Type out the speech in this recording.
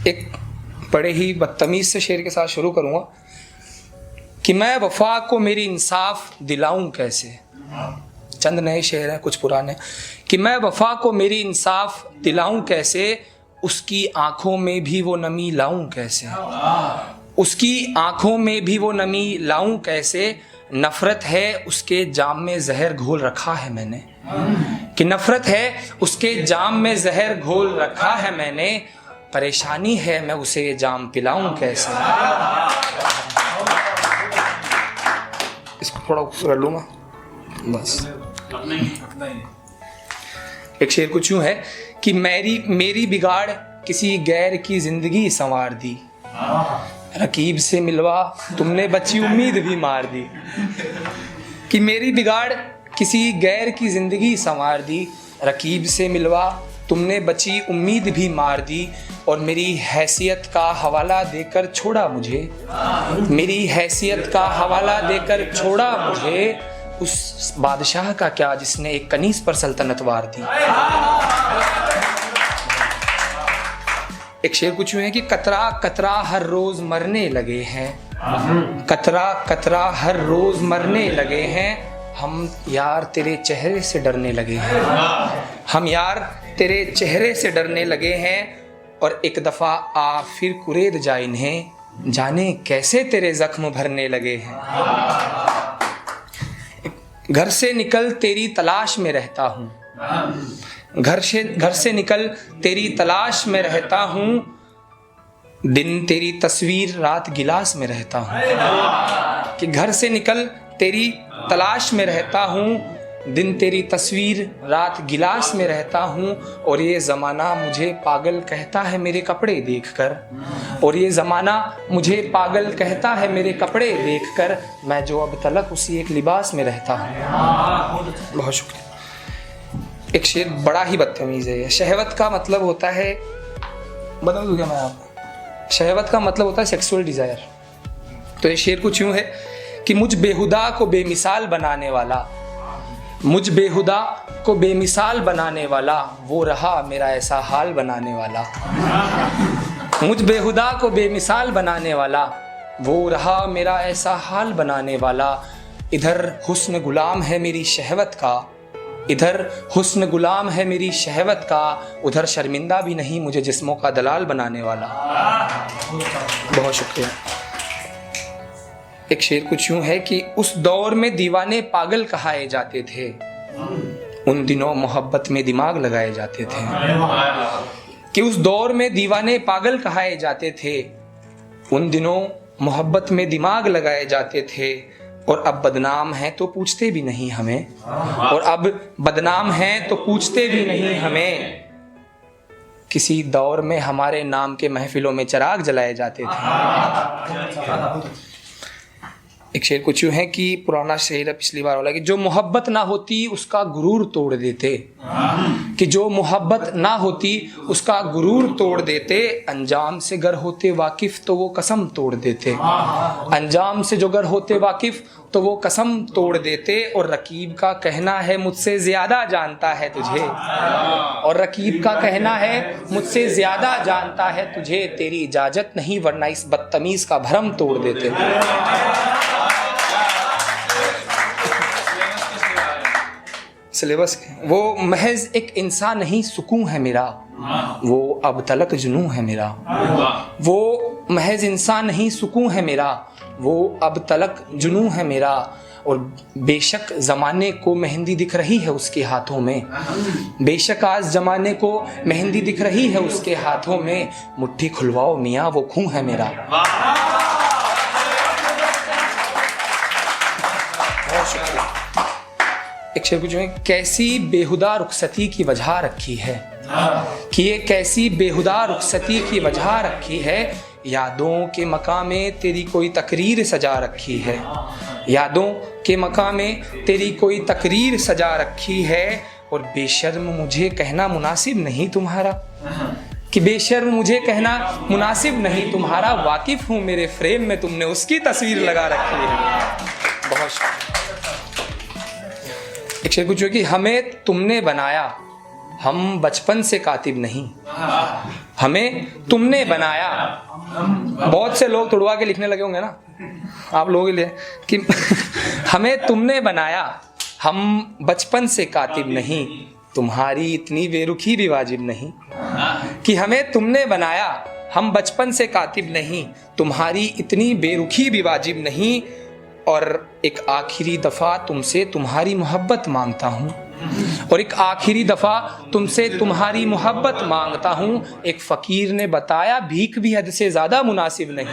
एक बड़े ही बदतमीज से शेर के साथ शुरू करूंगा कि मैं वफा को मेरी इंसाफ दिलाऊं कैसे। चंद नए शेर हैं, कुछ पुराने। कि मैं वफा को मेरी इंसाफ दिलाऊं कैसे, उसकी आंखों में भी वो नमी लाऊं कैसे, उसकी आंखों में भी वो नमी लाऊं कैसे। नफरत है उसके जाम में जहर घोल रखा है मैंने, कि नफरत है उसके जाम में जहर घोल रखा है मैंने। परेशानी है मैं उसे ये जाम पिलाऊं कैसे। इसको थोड़ा कर लूंगा बस। एक शेर कुछ यूं है कि मेरी बिगाड़ किसी गैर की जिंदगी संवार दी, रकीब से मिलवा तुमने बची उम्मीद भी मार दी। कि मेरी बिगाड़ किसी गैर की जिंदगी संवार दी, रकीब से मिलवा तुमने बची उम्मीद भी मार दी। और मेरी हैसियत का हवाला देकर छोड़ा मुझे, मेरी हैसियत का हवाला देकर छोड़ा मुझे। उस बादशाह का क्या जिसने एक कनीज पर सल्तनत वार दी। एक शेर कुछ है कि कतरा कतरा हर रोज मरने लगे हैं, कतरा कतरा हर रोज मरने लगे हैं। हम यार तेरे चेहरे से डरने लगे हैं, हम यार तेरे चेहरे से डरने लगे हैं। और एक दफा आ फिर कुरेद जा इन्हें, जाने कैसे तेरे जख्म भरने लगे हैं। घर से निकल तेरी तलाश में रहता हूँ, घर से निकल तेरी तलाश में रहता हूँ। दिन तेरी तस्वीर रात गिलास में रहता हूँ। कि घर से निकल तेरी तलाश में रहता हूँ, दिन तेरी तस्वीर रात गिलास में रहता हूँ। और ये ज़माना मुझे पागल कहता है मेरे कपड़े देखकर, और ये ज़माना मुझे पागल कहता है मेरे कपड़े देखकर। मैं जो अब तलक उसी एक लिबास में रहता हूँ। बहुत शुक्रिया। एक शेर बड़ा ही बदतमीज़ है। शहवत का मतलब होता है, बता दूँ क्या मैं आपको, शहवत का मतलब होता है सेक्सुअल डिज़ायर। तो ये शेर कुछ यूँ है कि मुझ बेहुदा को बेमिसाल बनाने वाला, मुझ बेहुदा को बेमिसाल बनाने वाला, वो रहा मेरा ऐसा हाल बनाने वाला। मुझ बेहुदा को बेमिसाल बनाने वाला, वो रहा मेरा ऐसा हाल बनाने वाला। इधर हुस्न गुलाम है मेरी शहवत का, इधर हुस्न गुलाम है मेरी शहवत का, उधर शर्मिंदा भी नहीं मुझे जिस्मों का दलाल बनाने वाला। बहुत शुक्रिया। एक शेर कुछ यूं है कि उस दौर में दीवाने पागल कहाए जाते थे, उन दिनों मोहब्बत में दिमाग लगाए जाते थे। कि उस दौर में दीवाने पागल कहाए जाते थे, उन दिनों मोहब्बत में दिमाग लगाए जाते थे। और अब बदनाम हैं तो पूछते भी नहीं हमें, और अब बदनाम हैं तो पूछते भी नहीं हमें। किसी दौर में हमारे नाम के महफिलों में चिराग जलाए जाते थे। एक शेर कुछ यूं है कि पुराना शेर है पिछली बार वाला, कि जो मोहब्बत ना होती उसका गुरूर तोड़ देते, कि जो मोहब्बत ना होती उसका गुरूर तोड़ देते। अंजाम से गर होते वाकिफ तो वो कसम तोड़ देते, अंजाम से जो गर होते वाकिफ तो वो कसम तोड़ देते। और रकीब का कहना है मुझसे ज्यादा जानता है तुझे, और रकीब का कहना है मुझसे ज्यादा जानता है तुझे। तेरी इजाजत नहीं वरना इस बदतमीज का भरम तोड़ देते। सिलेबस वो महज एक इंसान नहीं सुकून है मेरा, वो अब तलक जुनून है मेरा। वो महज इंसान नहीं सुकून है मेरा, वो अब तलक जुनून है मेरा। और बेशक ज़माने को मेहंदी दिख रही है उसके हाथों में, बेशक आज ज़माने को मेहंदी दिख रही है उसके हाथों में। मुट्ठी खुलवाओ मियाँ वो खून है मेरा। एक शेर कुछ में कैसी बेहुदा रुखसती की वजह रखी है, कि ये कैसी बेहुदा रुखसती की वजह रखी है। यादों के मकाम में तेरी कोई तकरीर सजा रखी है, यादों के मकाम में तेरी कोई तकरीर सजा रखी है। और बेशर्म मुझे कहना मुनासिब नहीं तुम्हारा, कि बेशर्म मुझे कहना मुनासिब नहीं तुम्हारा। वाकिफ हूँ मेरे फ्रेम में तुमने उसकी तस्वीर लगा रखी है। बहुत एक शेर कुछ कि हमें तुमने बनाया, हम बचपन से कातिब नहीं, हमें तुमने बनाया। बहुत से लोग तुड़वा के लिखने लगे होंगे ना आप लोगों के लिए कि हमें तुमने बनाया, हम बचपन से कातिब नहीं, तुम्हारी इतनी बेरुखी भी वाजिब नहीं। कि हमें तुमने बनाया, हम बचपन से कातिब नहीं, तुम्हारी इतनी बेरुखी भी वाजिब नहीं। और एक आखिरी दफ़ा तुमसे तुम्हारी मोहब्बत मांगता हूँ, और एक आखिरी दफ़ा तुमसे तुम्हारी मोहब्बत मांगता हूँ। एक फ़कीर ने बताया भीख भी हद से ज़्यादा मुनासिब नहीं।